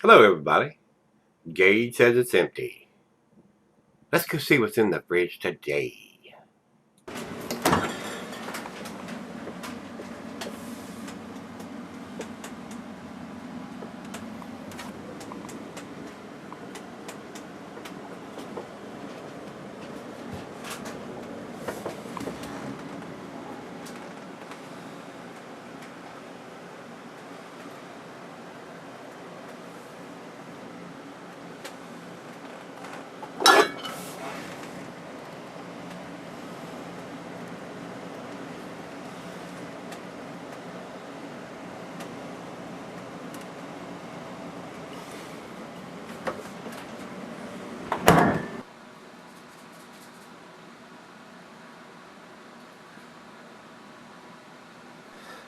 Hello, everybody. Gage says it's empty. Let's go see what's in the fridge today.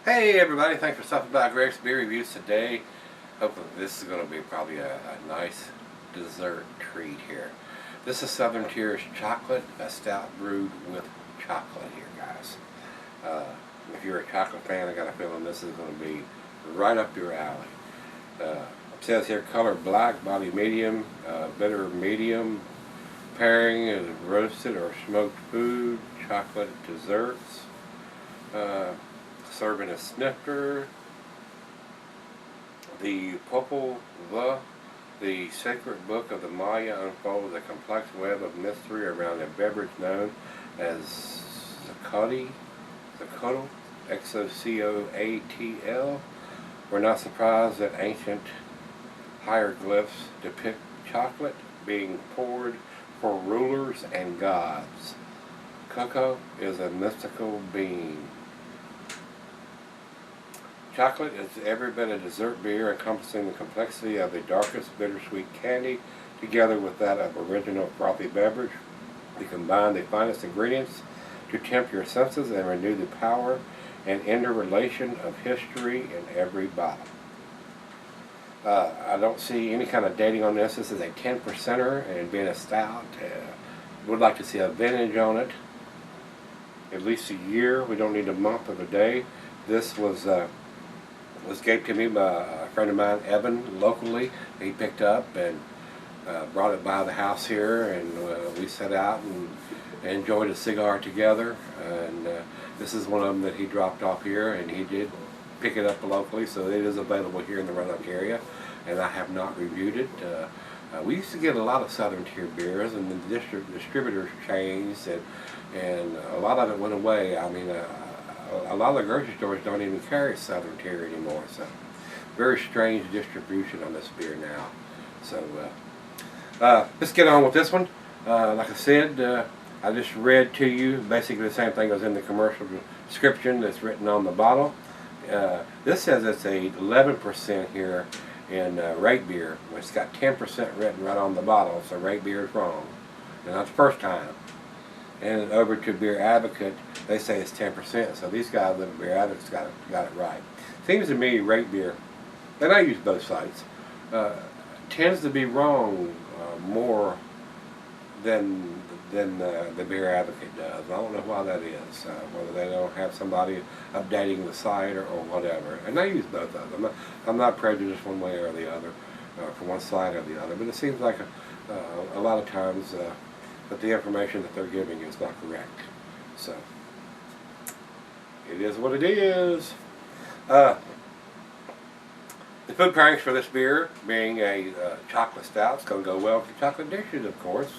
Hey everybody, thanks for stopping by Gregsbeerreviews today. Hopefully this is going to be probably a nice dessert treat here. This is Southern Tier's chocolate, a stout brewed with chocolate here, guys. If you're a chocolate fan, I got a feeling this is going to be right up your alley. It says here color black, body medium, bitter medium. Pairing is roasted or smoked food, chocolate desserts. Serving a snifter. The Popol Vuh, the sacred book of the Maya, unfolds a complex web of mystery around a beverage known as Zacatl, Xocoatl. We're not surprised that ancient hieroglyphs depict chocolate being poured for rulers and gods. Cocoa is a mystical being. Chocolate is every bit a dessert beer, encompassing the complexity of the darkest bittersweet candy together with that of original frothy beverage. We combine the finest ingredients to tempt your senses and renew the power and interrelation of history in every bottle. I don't see any kind of dating on this. This is a 10%er, and being a stout, would like to see a vintage on it. At least a year. We don't need a month or a day. This was gave to me by a friend of mine, Evan, locally. He picked up and brought it by the house here, and we sat out and enjoyed a cigar together. And this is one of them that he dropped off here, and he did pick it up locally, so it is available here in the Roanoke area, and I have not reviewed it. We used to get a lot of Southern Tier beers, and the distributors changed, and a lot of it went away. I mean, a lot of the grocery stores don't even carry Southern Tier anymore, so very strange distribution on this beer now. So let's get on with this one. Like I said, I just read to you basically the same thing as in the commercial description that's written on the bottle. This says it's a 11% here in rate beer. It's got 10% written right on the bottle, so rate beer is wrong, and that's the first time. And over to Beer Advocate, they say it's 10%, so these guys at Beer Advocate's got it right. Seems to me rate beer, and I use both sites, tends to be wrong more than the Beer Advocate does. I don't know why that is, whether they don't have somebody updating the site or whatever. And I use both of them. I'm not prejudiced one way or the other, for one side or the other, but it seems like a lot of times that the information that they're giving is not correct. So, it is what it is. The food pairings for this beer, being a chocolate stout, it's going to go well with your chocolate dishes, of course.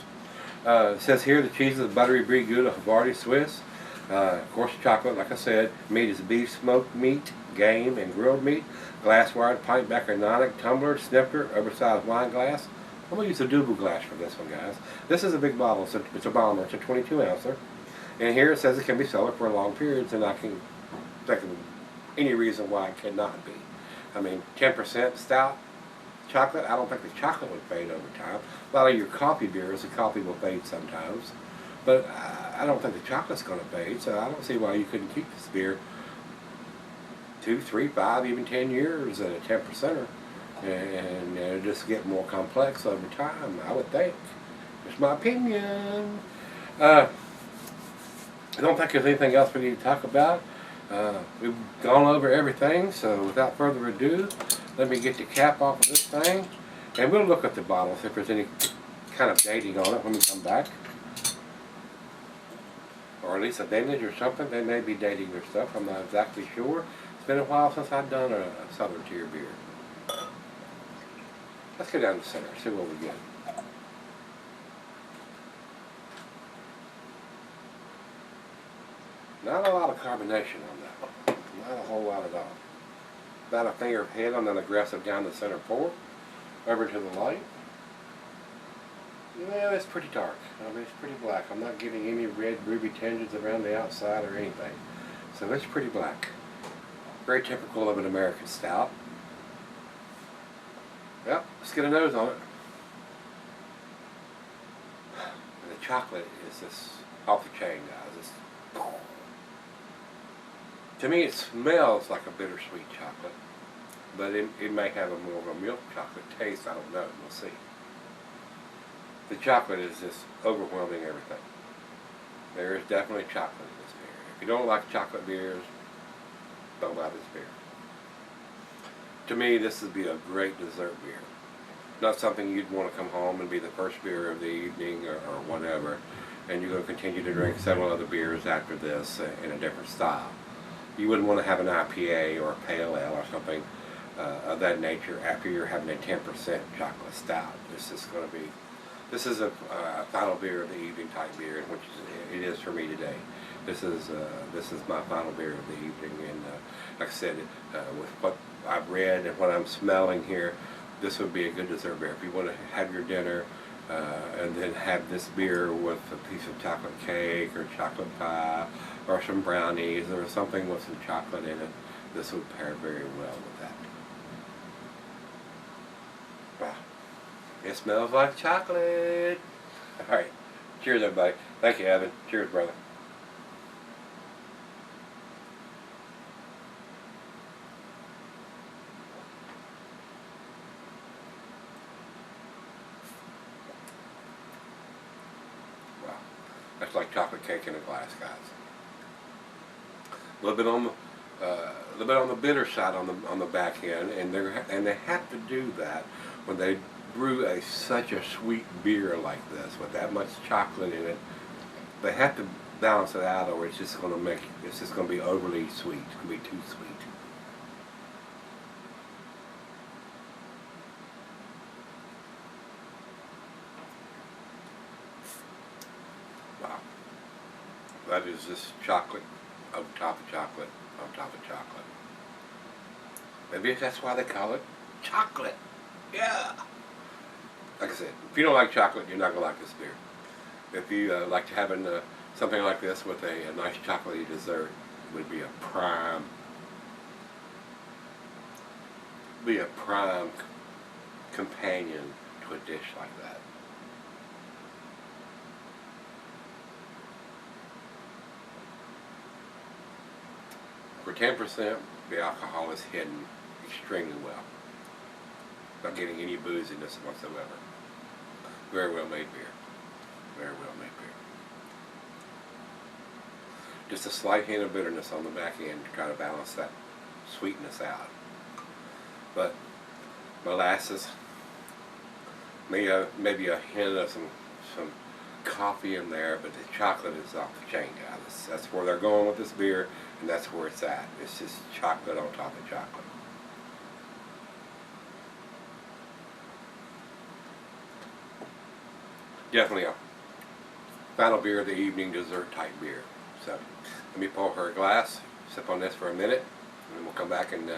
It says here the cheese is buttery brie gouda Havarti Swiss. Of course, chocolate, like I said. Meat is beef, smoked meat, game, and grilled meat. Glassware, pint backer, nonic, tumbler, snifter, oversized wine glass. I'm going to use a double glass for this one, guys. This is a big bottle. It's a bomber. It's a 22-ouncer. And here it says it can be sold for long periods, and I can think of any reason why it cannot be. I mean, 10% stout chocolate, I don't think the chocolate would fade over time. A lot of your coffee beers, the coffee will fade sometimes. But I don't think the chocolate's going to fade, so I don't see why you couldn't keep this beer 2, 3, 5, even 10 years at a 10%er. And just get more complex over time, I would think. It's my opinion. I don't think there's anything else we need to talk about. We've gone over everything, so without further ado, let me get the cap off of this thing. And we'll look at the bottle, see if there's any kind of dating on it when we come back. Or at least a vintage or something. They may be dating their stuff. I'm not exactly sure. It's been a while since I've done a Southern Tier beer. Let's go down the center, see what we get. Not a lot of carbonation on that one. Not a whole lot at all. About a finger of head on an aggressive down the center pour. Over to the light. Yeah, it's pretty dark. I mean, it's pretty black. I'm not getting any red ruby tinges around the outside or anything. So it's pretty black. Very typical of an American stout. Yep, let's get a nose on it. And the chocolate is just off the chain, guys. To me, it smells like a bittersweet chocolate, but it may have a more of a milk chocolate taste. I don't know. We'll see. The chocolate is just overwhelming everything. There is definitely chocolate in this beer. If you don't like chocolate beers, don't buy this beer. To me, this would be a great dessert beer. Not something you'd want to come home and be the first beer of the evening or whatever, and you're going to continue to drink several other beers after this in a different style. You wouldn't want to have an IPA or a Pale Ale or something of that nature after you're having a 10% chocolate stout. This is a final beer of the evening type beer, which it is for me today. This is my final beer of the evening, and like I said, with what I've read and what I'm smelling here, this would be a good dessert beer. If you want to have your dinner and then have this beer with a piece of chocolate cake or chocolate pie or some brownies or something with some chocolate in it, this would pair very well with that. Wow. It smells like chocolate. Alright. Cheers, everybody. Thank you, Evan. Cheers, brother. Wow. That's like chocolate cake in a glass, guys. A little bit on the bitter side on the back end, and they have to do that when they brew such a sweet beer like this with that much chocolate in it. They have to balance it out, or it's just going to be overly sweet. It's going to be too sweet. Wow, that is just chocolate on top of chocolate on top of chocolate. Maybe that's why they call it chocolate. Yeah. Like I said, if you don't like chocolate, you're not going to like this beer. If you like having something like this with a nice chocolatey dessert, it would be a prime companion to a dish like that. For 10%, the alcohol is hidden extremely well. Not getting any booziness whatsoever. Very well made beer. Very well made beer. Just a slight hint of bitterness on the back end to kind of balance that sweetness out. But molasses, maybe a hint of some coffee in there, but the chocolate is off the chain, guys. That's where they're going with this beer, and that's where it's at. It's just chocolate on top of chocolate. Definitely a final beer of the evening, dessert type beer. So let me pour her a glass, sip on this for a minute, and then we'll come back and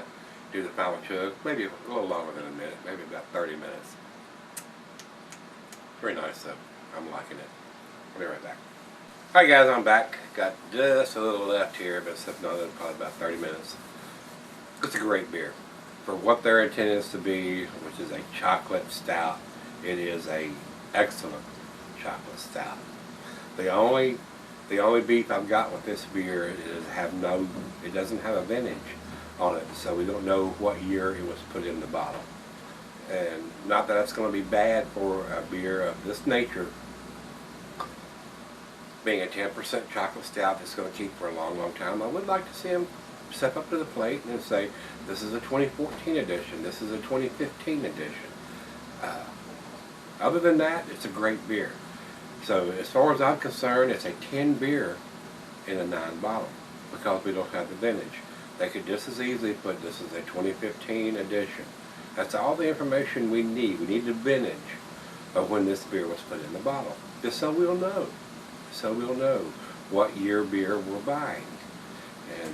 do the final chug. Maybe a little longer than a minute, maybe about 30 minutes. Very nice though. I'm liking it. I'll be right back. Alright guys, I'm back. Got just a little left here, but sipping on it probably about 30 minutes. It's a great beer. For what their intent is to be, which is a chocolate stout, it is a excellent chocolate stout. The only beef I've got with this beer is it doesn't have a vintage on it, so we don't know what year it was put in the bottle. And not that it's going to be bad for a beer of this nature, being a 10% chocolate stout that's going to keep for a long, long time. I would like to see them step up to the plate and say, this is a 2014 edition, this is a 2015 edition. Other than that, it's a great beer. So as far as I'm concerned, it's a 10 beer in a 9 bottle because we don't have the vintage. They could just as easily put this as a 2015 edition. That's all the information we need. We need the vintage of when this beer was put in the bottle, just so we'll know. So we'll know what year beer we're buying. And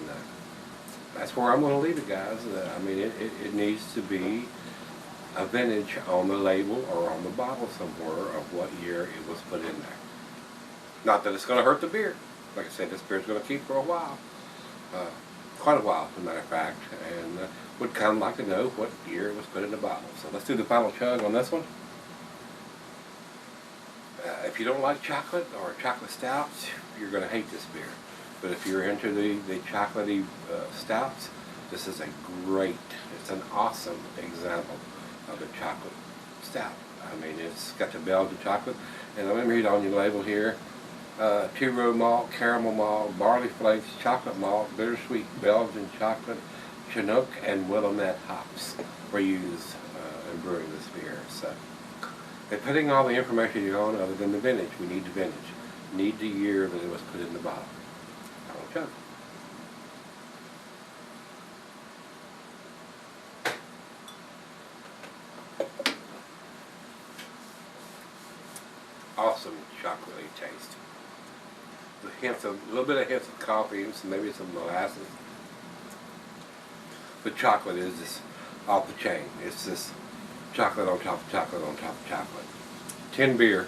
that's where I'm going to leave it, guys. I mean, it needs to be a vintage on the label or on the bottle somewhere of what year it was put in there. Not that it's going to hurt the beer. Like I said, this beer's going to keep for a while. Quite a while, as a matter of fact. And would kind of like to know what year it was put in the bottle. So let's do the final chug on this one. If you don't like chocolate or chocolate stouts, you're going to hate this beer. But if you're into the chocolatey stouts, this is a great, it's an awesome example of a chocolate stout. I mean, it's got the Belgian chocolate. And let me read on your label here. Two-row malt, caramel malt, barley flakes, chocolate malt, bittersweet Belgian chocolate, Chinook, and Willamette hops were used in brewing this beer. So, they're putting all the information you on other than the vintage. We need the vintage. Need the year that it was put in the bottle. Final chug. Awesome chocolatey taste. A little bit of hints of coffee and maybe some molasses. The chocolate is just off the chain. It's just chocolate on top of chocolate on top of chocolate. 10 beer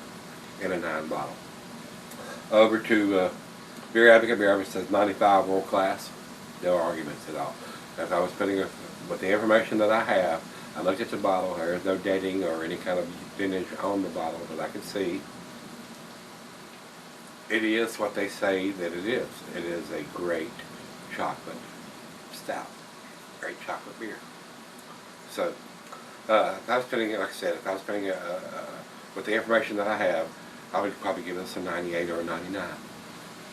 in a 9 bottle. Over to Beer Advocate. Beer Advocate says 95 world class. No arguments at all. As I was putting with the information that I have, I looked at the bottle. There's no dating or any kind of vintage on the bottle that I could see. It is what they say that it is. It is a great chocolate stout. Great chocolate beer. So, if I was putting it, like I said, if I was putting it with the information that I have, I would probably give this a 98 or a 99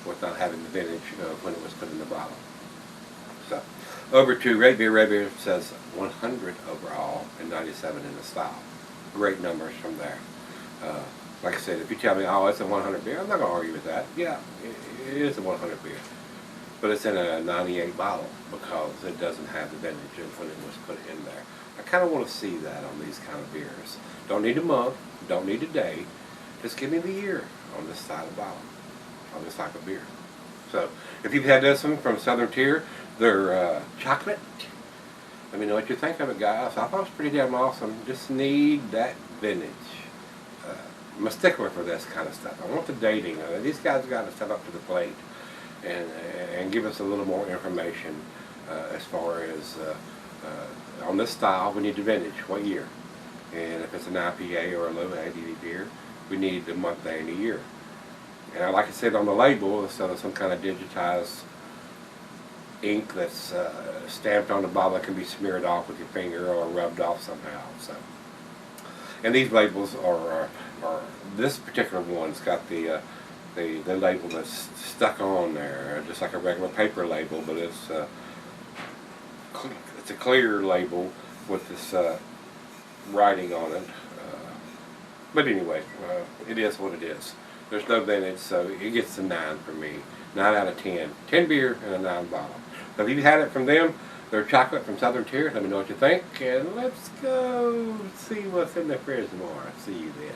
with not having the vintage when it was put in the bottle. So, over to Gregsbeerreviews says 100 overall and 97 in the style. Great numbers from there. Like I said, if you tell me, oh, it's a 100 beer, I'm not going to argue with that. Yeah, it is a 100 beer. But it's in a 98 bottle because it doesn't have the vintage when it was put in there. I kind of want to see that on these kind of beers. Don't need a month, don't need a day. Just give me the year on this style of bottle, on this type of beer. So, if you've had this one from Southern Tier, they're chocolate. Let me know what you think of it, guys. I thought it was pretty damn awesome. Just need that vintage. I'm a stickler for this kind of stuff. I want the dating. These guys got to step up to the plate and give us a little more information as far as on this style. We need the vintage, what year, and if it's an IPA or a low ABV beer, we need the month, day, and the year. And like I said on the label, instead of some kind of digitized ink that's stamped on the bottle that can be smeared off with your finger or rubbed off somehow. So, and these labels are this particular one's got the label that's stuck on there, just like a regular paper label, but it's a clear label with this writing on it. But anyway, it is what it is. There's no vintage, so it gets a 9 for me. 9 out of 10. 10 beer and a 9 bottle. So if you've had it from them, they're chocolate from Southern Tier. Let me know what you think, and let's go see what's in the fridge tomorrow. See you then.